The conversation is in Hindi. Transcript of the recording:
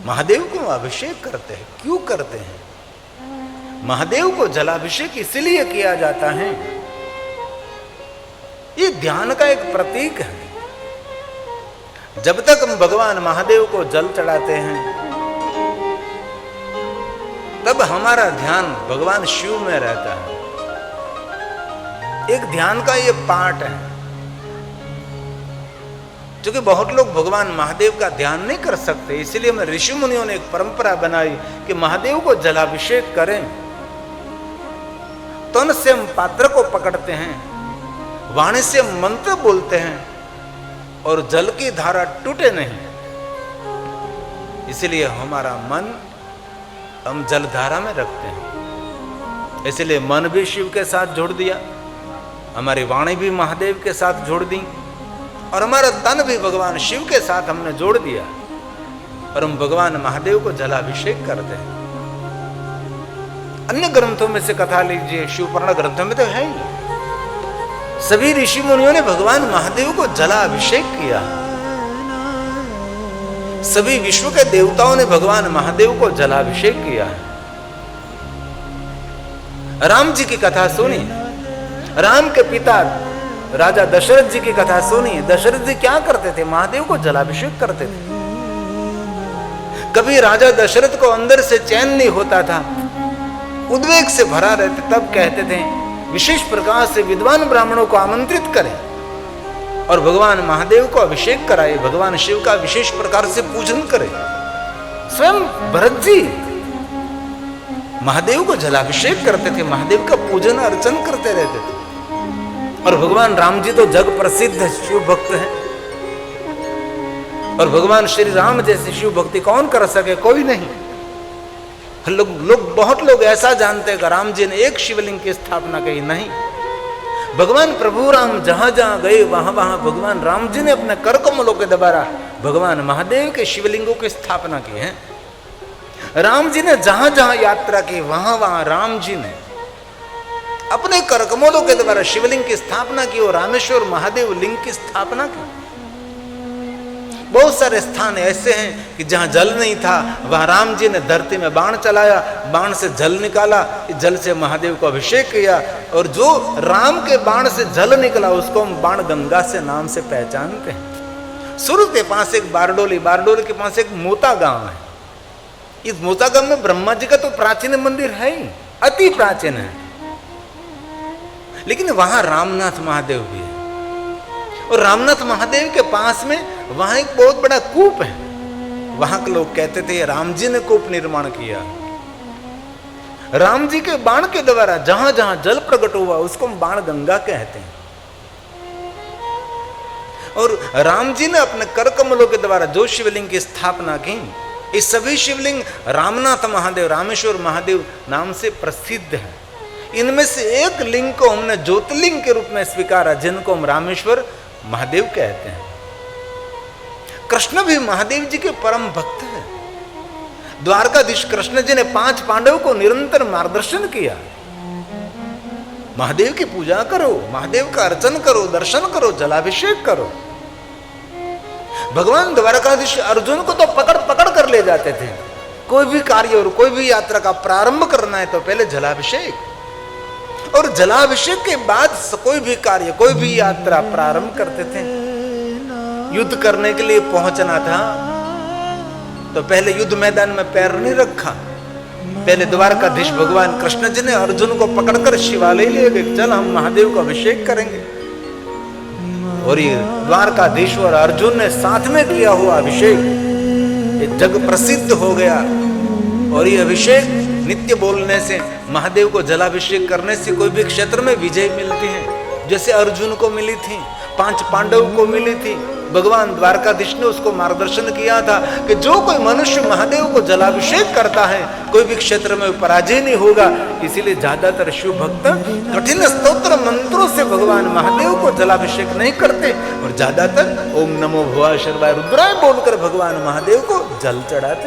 महादेव को अभिषेक करते हैं। क्यों करते हैं? महादेव को जलाभिषेक इसलिए किया जाता है, ये ध्यान का एक प्रतीक है। जब तक हम भगवान महादेव को जल चढ़ाते हैं तब हमारा ध्यान भगवान शिव में रहता है। एक ध्यान का ये पार्ट है। क्योंकि बहुत लोग भगवान महादेव का ध्यान नहीं कर सकते, इसलिए मैं ऋषि मुनियों ने एक परंपरा बनाई कि महादेव को जलाभिषेक करें। तन से हम पात्र को पकड़ते हैं, वाणी से मंत्र बोलते हैं और जल की धारा टूटे नहीं, इसलिए हमारा मन हम जलधारा में रखते हैं। इसलिए मन भी शिव के साथ जोड़ दिया, हमारी वाणी भी महादेव के साथ जोड़ दी और हमारा तन भी भगवान शिव के साथ हमने जोड़ दिया और हम भगवान महादेव को जलाभिषेक करते हैं। अन्य ग्रंथों में से कथा लीजिए, शिवपुराण ग्रंथों में तो है ही, सभी ऋषि मुनियों ने भगवान महादेव को जलाभिषेक किया। सभी विश्व के देवताओं ने भगवान महादेव को जलाभिषेक किया है। राम जी की कथा सुनी, राम के पिता राजा दशरथ जी की कथा सुनी। दशरथ जी क्या करते थे? महादेव को जलाभिषेक करते थे। कभी राजा दशरथ को अंदर से चैन नहीं होता था, उद्वेग से भरा रहते, तब कहते थे विशेष प्रकार से विद्वान ब्राह्मणों को आमंत्रित करें और भगवान महादेव को अभिषेक कराए, भगवान शिव का विशेष प्रकार से पूजन करें। स्वयं भरत जी महादेव को जलाभिषेक करते थे, महादेव का पूजन अर्चन करते रहते थे। और भगवान राम जी तो जग प्रसिद्ध शिव भक्त हैं और भगवान श्री राम जैसी शिव भक्ति कौन कर सके? कोई नहीं। बहुत लोग ऐसा जानते हैं कि राम जी ने एक शिवलिंग की स्थापना की, नहीं। भगवान प्रभु राम जहां जहां गए वहां वहां भगवान राम जी ने अपने कर कमलों के द्वारा भगवान महादेव के शिवलिंगों की स्थापना की है। राम जी ने जहां जहां यात्रा की वहां वहां राम जी ने अपने करकमलों के द्वारा शिवलिंग की स्थापना की और रामेश्वर महादेव लिंग की स्थापना की। बहुत सारे स्थान ऐसे हैं कि जहां जल नहीं था वहां राम जी ने धरती में बाण चलाया, बाण से जल निकाला, जल से महादेव को अभिषेक किया और जो राम के बाण से जल निकला उसको हम बाण गंगा से नाम से पहचानते हैं। सूरत के पास एक बारडोली, बारडोली के पास एक मोता गांव है। इस मोता गांव में ब्रह्मा जी का तो प्राचीन मंदिर है ही, अति प्राचीन है, लेकिन वहां रामनाथ महादेव भी है। और रामनाथ महादेव के पास में वहां एक बहुत बड़ा कूप है। वहां के लोग कहते थे राम जी ने कूप निर्माण किया। राम जी के बाण के द्वारा जहां जहां जल प्रकट हुआ उसको हम बाण गंगा कहते हैं। और राम जी ने अपने कर कमलों के द्वारा जो शिवलिंग की स्थापना की, ये सभी शिवलिंग रामनाथ महादेव, रामेश्वर महादेव नाम से प्रसिद्ध है। इनमें से एक लिंग को हमने ज्योतिर्लिंग के रूप में स्वीकारा, जिनको हम रामेश्वर महादेव कहते हैं। कृष्ण भी महादेव जी के परम भक्त हैं। द्वारकाधीश कृष्ण जी ने 5 पांडवों को निरंतर मार्गदर्शन किया, महादेव की पूजा करो, महादेव का अर्चन करो, दर्शन करो, जलाभिषेक करो। भगवान द्वारकाधीश अर्जुन को तो पकड़ पकड़ कर ले जाते थे। कोई भी कार्य और कोई भी यात्रा का प्रारंभ करना है तो पहले जलाभिषेक, और जलाभिषेक के बाद कोई भी कार्य, कोई भी यात्रा प्रारंभ करते थे। युद्ध करने के लिए पहुंचना था तो पहले युद्ध मैदान में पैर नहीं रखा, पहले द्वारकाधीश भगवान कृष्ण जी ने अर्जुन को पकड़कर शिवालय ले गए, चल हम महादेव को अभिषेक करेंगे। और ये द्वारकाधीश और अर्जुन ने साथ में किया हुआ अभिषेक ये जग प्रसिद्ध हो गया। और ये अभिषेक नित्य बोलने से, महादेव को जलाभिषेक करने से कोई भी क्षेत्र में विजय मिलती है। जैसे अर्जुन को मिली थी, 5 पांडव को मिली थी। भगवान द्वारकाधीश ने उसको मार्गदर्शन किया था कि जो कोई मनुष्य महादेव को जलाभिषेक करता है कोई भी क्षेत्र में पराजय नहीं होगा। इसीलिए ज्यादातर शिव भक्त कठिन स्तोत्र मंत्रों से भगवान महादेव को जलाभिषेक नहीं करते और ज्यादातर ओम नमो भुवा शर्वाय रुद्राय बोलकर भगवान महादेव को जल चढ़ाते।